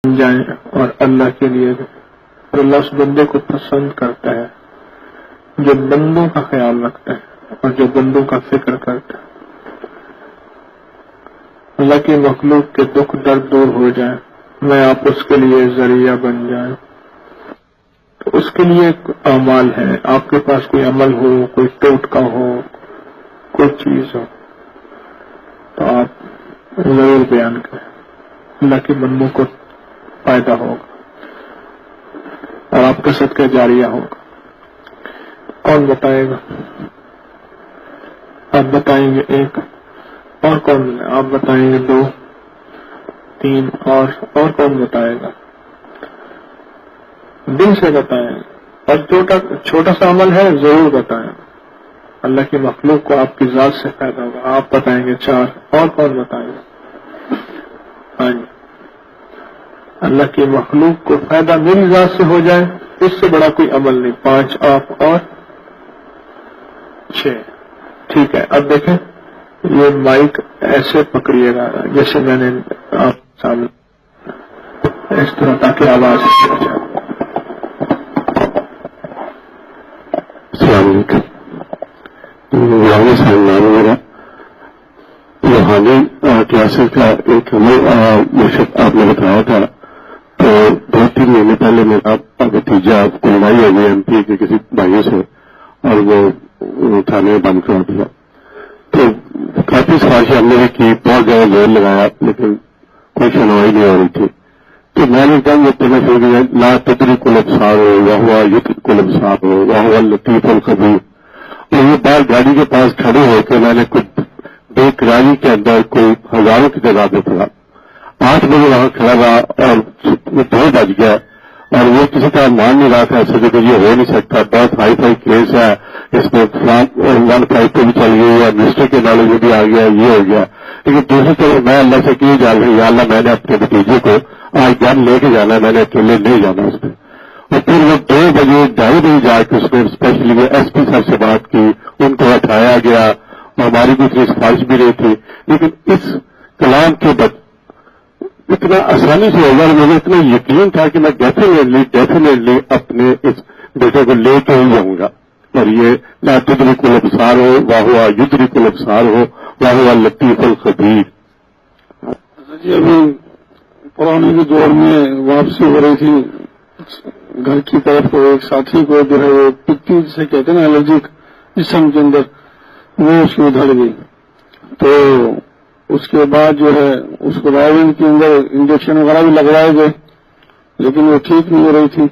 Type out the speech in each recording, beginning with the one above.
بن جائیں اور اللہ کے لیے اور اللہ اس بندے کو پسند کرتا ہے جو بندوں کا خیال رکھتا ہے اور جو بندوں کا فکر کرتا ہے. اللہ کی مخلوق کے دکھ درد دور ہو جائیں، میں آپ اس کے لیے ذریعہ بن جائیں. تو اس کے لیے اعمال ہے. آپ کے پاس کوئی عمل ہو، کوئی ٹوٹکا ہو، کوئی چیز ہو تو آپ ضرور بیان کریں. اللہ کے بندوں کو فائدہ ہوگا اور آپ کا صدقہ جاریہ ہوگا. کون بتائے گا؟ آپ بتائیں گے ایک اور کون؟ آپ بتائیں گے دو تین اور کون بتائے گا؟ دل سے بتائیں. اور چھوٹا سا عمل ہے ضرور بتائیں. اللہ کی مخلوق کو آپ کی ذات سے فائدہ ہوگا. آپ بتائیں گے چار اور کون بتائیں گے؟ ہاں جی. اللہ کی مخلوق کو فائدہ میری ذات سے ہو جائے اس سے بڑا کوئی عمل نہیں. 5 آپ اور 6. ٹھیک ہے. اب دیکھیں یہ مائک ایسے پکڑیے گا جیسے میں نے آپ سامنے اس طرح تاکہ آواز اچھی ہو جائے. السلام علیکم. میرا روحانی کلاسز کا ایک مرشد آپ نے بتایا تھا. تو 2-3 مہینے پہلے میرا بھتیجا لڑائی ہو گئی ایم پی کے کسی بھائیوں سے اور وہ تھانے میں بند کرا دیا. تو کافی سفارشیں ہم نے بھی کی، بہت زیادہ زور لگایا لیکن کوئی سنوائی نہیں ہو رہی تھی. تو میں نے کہا یہ پہلے سو گیا لا تدرک الابصار ہو وہو یدرک الابصار ہو وہو اللطیف الخبیر. اور یہ باہر گاڑی کے پاس کھڑے ہو کے میں نے کچھ بے قراری کے اندر کوئی ہزاروں کی تعداد میں پڑا. 8 بجے وہاں کھڑا رہا اور 2 بج گیا اور وہ کسی طرح مان نہیں رہا تھا ایسے کہ یہ ہو نہیں سکتا، بہت ہائی فائی کیس ہے، اس میں ون فلائٹ پہ بھی چل گئی ہے، منسٹر کے نالج میں بھی آ گیا، یہ ہو گیا. لیکن دوسری طرف میں اللہ سے کیوں جان رہی یا اللہ میں نے اپنے بھتیجے کو آج گن لے کے جانا، میں نے اکیلے نہیں جانا اس میں. اور پھر وہ 2 بجے 2:30 بجے جا کے اس میں اسپیشلی ایس پی صاحب سے بات کی، ان کو ہٹایا گیا اور ہماری دوسری سفارش بھی رہی تھی. لیکن اس کلام کے بعد اتنا آسانی سے ہوگا، مجھے اتنا یقین تھا کہ میں ڈیفینیٹلی اپنے اس بیٹے کو لے کے ہی جاؤں گا. اور یہ لا تدرک الابصار ہو وہو یدرک الابصار ہو وہو اللطیف الخبیر. جی ابھی پرانے کے دور میں واپسی ہو رہی تھی گھر کی طرف، تو ایک ساتھی کو جو ہے وہ پتی جسے کہتے ہیں نا الرجک جسم کے اندر، وہ اس کو دھڑ گئی. تو اس کے بعد جو ہے اس کو رائے کے اندر انجیکشن وغیرہ بھی لگوائے گئے لیکن وہ ٹھیک نہیں ہو رہی تھی.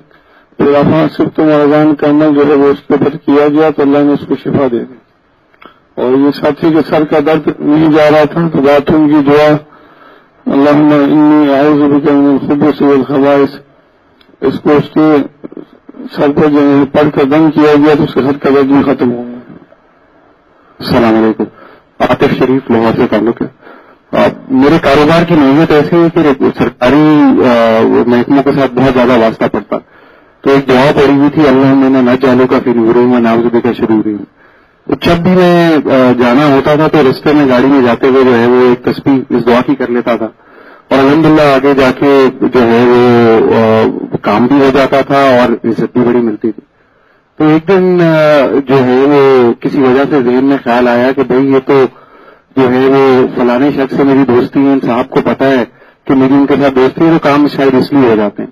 پھر افغان صرف مرضان کا عمل جو ہے وہ اس کے اوپر کیا گیا تو اللہ نے اس کو شفا دے دی. اور یہ ساتھی کے سر کا درد نہیں جا رہا تھا تو بات ان کی دعا اللہم انی اعوذ بک من الخبث والخبائث، اس کو اس کے سر پر جو پڑھ کر دم کیا گیا تو اس کے سر کا درد بھی ختم ہو گیا. السلام علیکم. عاطف شریف لاہور سے تعلق ہے. میرے کاروبار کی نوعیت ایسی ہے کہ سرکاری محکموں کے ساتھ بہت زیادہ واسطہ پڑتا. تو ایک دعا پڑی ہوئی تھی اللہ میں نہ جالو کا پھر نور میں ناوز بے کا شروع ہوئی. جب بھی میں جانا ہوتا تھا تو رستے میں گاڑی میں جاتے ہوئے جو ہے وہ ایک تسبیح اس دعا کی کر لیتا تھا اور الحمدللہ آگے جا کے جو ہے وہ کام بھی ہو جاتا تھا اور عزت بھی بڑی ملتی تھی. تو ایک دن جو ہے وہ کسی وجہ سے ذہن میں خیال آیا کہ بھئی یہ تو جو ہے وہ فلانے شخص سے میری دوستی ہے، ان صاحب کو پتا ہے کہ میری ان کے ساتھ دوستی ہے، تو کام شاید اس لیے ہو جاتے ہیں.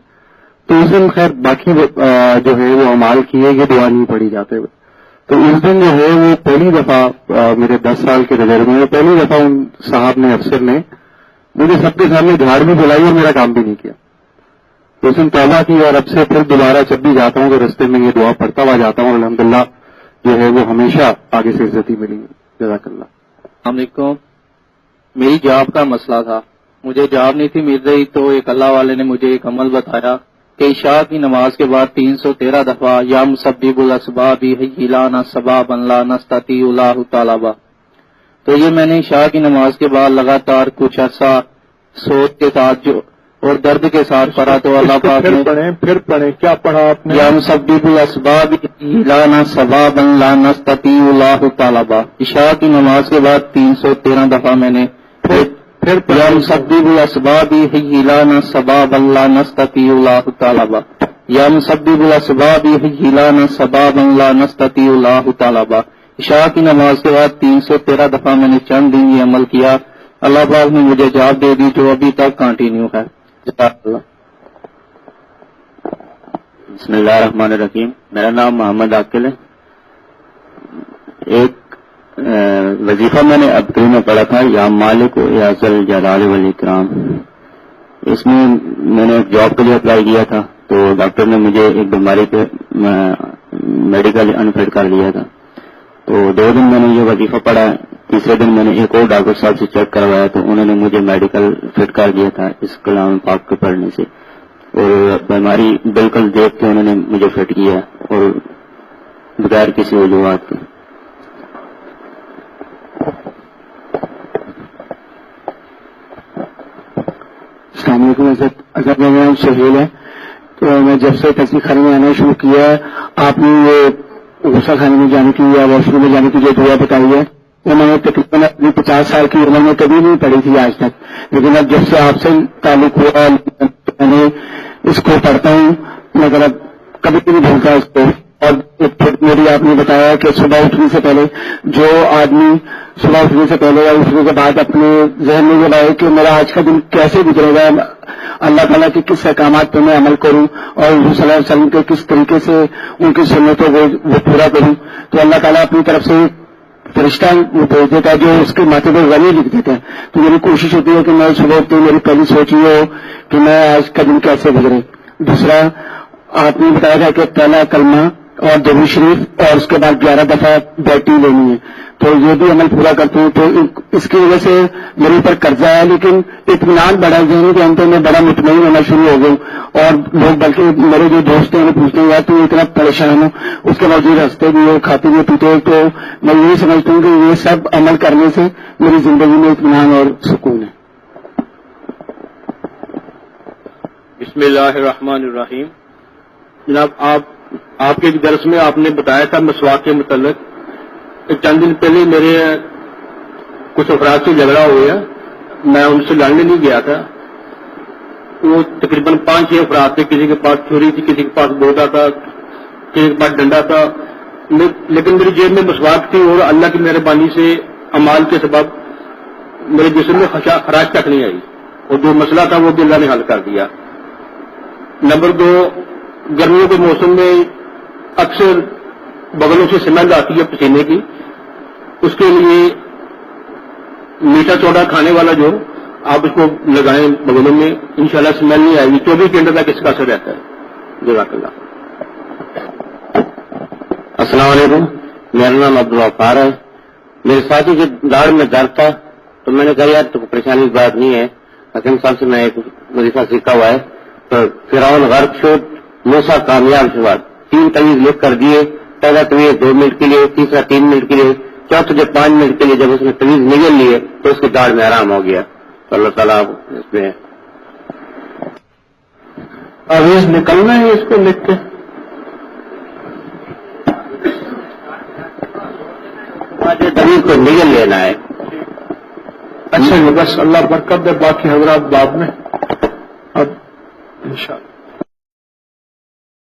تو اس دن خیر باقی جو ہے وہ اعمال کیے، یہ دعا نہیں پڑھی جاتے ہوئے. تو اس دن جو ہے وہ پہلی دفعہ میرے 10 سال کے تجربے میں پہلی دفعہ ان صاحب نے افسر نے مجھے سب کے سامنے جھاڑ بھی دلائی اور میرا کام بھی نہیں کیا. تو اس نے توبہ کی اور اب سے پھر دوبارہ جب بھی جاتا ہوں تو رستے میں یہ دعا پڑھتا ہوا جاتا ہوں. الحمدللہ جو ہے وہ ہمیشہ آگے سے عزت ہی ملی. جزاک اللہ. السلام علیکم. میری جاب کا مسئلہ تھا، مجھے جاب نہیں تھی مل رہی تو ایک اللہ والے نے مجھے ایک عمل بتایا کہ عشاء کی نماز کے بعد 313 دفعہ یا مسبب الاسباب حی لا نسباب لا نستطیع اللہ طالبہ. تو یہ میں نے عشاء کی نماز کے بعد لگاتار کچھ عرصہ سوچ کے ساتھ اور درد کے ساتھ پڑھا تو اللہ پاک نے پھر پڑھیں کیا پڑھا آپ نے؟ یا مسبب الاسباب حی لا نسباب لا نستطیع اللہ طالبہ. عشاء کی نماز کے بعد 313 دفعہ میں نے پھر یا مسبب الاسباب حی لانا سباب اللہ نستطیع اللہ طالبا یا مسبب الاسباب حی لانا سباب اللہ نستطیع اللہ طالبا. عشاء کی نماز کے بعد 313 دفعہ میں نے چند دن یہ عمل کیا. اللہ پاک نے مجھے جواب دے دی جو ابھی تک کنٹینیو ہے. جزاک اللہ. بسم اللہ الرحمن الرحیم. میرا نام محمد عاقل ہے. ایک وظیفہ میں نے اب میں پڑھا تھا یا مالک یا ذل جلال والاکرام. اس میں میں نے جاب کے لیے اپلائی کیا تھا تو ڈاکٹر نے مجھے ایک بیماری پہ میڈیکل انفٹ کر دیا تھا. تو 2 دن میں نے یہ وظیفہ پڑھا. تیسرے دن میں نے ایک اور ڈاکٹر صاحب سے چیک کروایا تو انہوں نے مجھے میڈیکل فٹ کر دیا تھا اس کلام پاک کے پڑھنے سے. اور بیماری بالکل دیکھ کے انہوں نے مجھے فٹ کیا اور بغیر کسی وجوہات کے. السلام علیکم. اگر میں سہیل ہے تو میں جب سے ٹیکسی خانے میں آنا شروع کیا ہے آپ نے یہ غصہ خانے میں جانے کی یا واش روم میں جانے کی جو دعا بتائی ہے وہ میں نے تقریباً اپنی 50 سال کی عمر میں کبھی نہیں پڑھی تھی آج تک. لیکن اب جب سے آپ سے تعلق ہوا میں نے اس کو پڑھتا ہوں مگر اب کبھی نہیں بھولتا اس کو. اور میری آپ نے بتایا کہ صبح اٹھنے سے پہلے جو آدمی صبح اٹھنے سے پہلے یا اٹھنے کے بعد اپنے ذہن میں یہ لائے کہ میرا آج کا دن کیسے گزرے گا, اللہ تعالیٰ کے کس احکامات پہ میں عمل کروں اور حضور صلی اللہ علیہ وسلم کے کس طریقے سے ان کی سنتوں کو وہ پورا کروں, تو اللہ تعالیٰ اپنی طرف سے فرشتہ بھیج دیتا ہے جو اس کے ماتھے پر غنی لکھ دیتے ہیں. تو میری کوشش ہوتی ہے کہ میں صبح اٹھتے میری پہلی سوچ یہ ہو کہ میں آج کا دن کیسے گزرے. دوسرا آپ نے بتایا تھا کہ پہلا کلمہ اور درود شریف اور اس کے بعد 11 دفعہ بیٹی لینی ہے, تو یہ بھی عمل پورا کرتے ہیں. تو اس کی وجہ سے میرے اوپر قرضہ ہے لیکن اطمینان بڑا ذہن کے اندر میں بڑا مطمئن ہونا شروع ہو گیا. اور لوگ بلکہ میرے جو دوست ہیں انہیں پوچھتے ہیں یار تو اتنا پریشان ہو, اس کے باوجود ہنستے بھی ہو کھاتے بھی پیتے ہو. تو میں یہی سمجھتا ہوں کہ یہ سب عمل کرنے سے میری زندگی میں اطمینان اور سکون ہے. بسم اللہ الرحمن الرحیم. جناب آپ کے درس میں آپ نے بتایا تھا مسواک کے متعلق. چند دن پہلے میرے کچھ افراد سے جھگڑا ہو گیا, میں ان سے لڑنے نہیں گیا تھا. وہ تقریباً 5-6 افراد تھے, کسی کے پاس چھری تھی, کسی کے پاس بوٹا تھا, کسی کے پاس ڈنڈا تھا. لیکن میری جیب میں مسواک تھی اور اللہ کی مہربانی سے اعمال کے سبب میرے جسم میں خراش تک نہیں آئی اور جو مسئلہ تھا وہ بھی اللہ نے حل کر دیا. نمبر 2, گرمیوں کے موسم میں اکثر بغلوں سے سمیل آتی ہے پسینے کی. اس کے لیے میٹھا چوڑا کھانے والا جو آپ اس کو لگائیں بغلوں میں, انشاءاللہ سمیل نہیں آئے گی. 24 گھنٹے تک اس کا اثر رہتا ہے. جزاک اللہ. السلام علیکم. میرا نام عبدالغفار ہے. میرے ساتھی کے داڑھ میں درد تھا تو میں نے کہا یار تو پریشانی کی بات نہیں ہے, حکیم صاحب سے میں ایک وظیفہ سیکھا ہوا ہے. تو فرعون غرق شد, موسیٰ کامیاب شد. 3 تعویذ لکھ کر دیے. پہلا تعویذ 2 منٹ کے لیے, تیسرا 3 منٹ کے لیے, چوتھا جو 5 منٹ کے لیے. جب اس نے تعویذ نگل لیے تو اس کے داڑھ میں آرام ہو گیا. تو اللہ تعالیٰ اس میں تعویذ نکلنا ہے, اس کو لکھ کے تعویذ کو نگل لینا ہے. اچھا بس اللہ برکت دے. باقی حضرات بعد میں اب انشاءاللہ.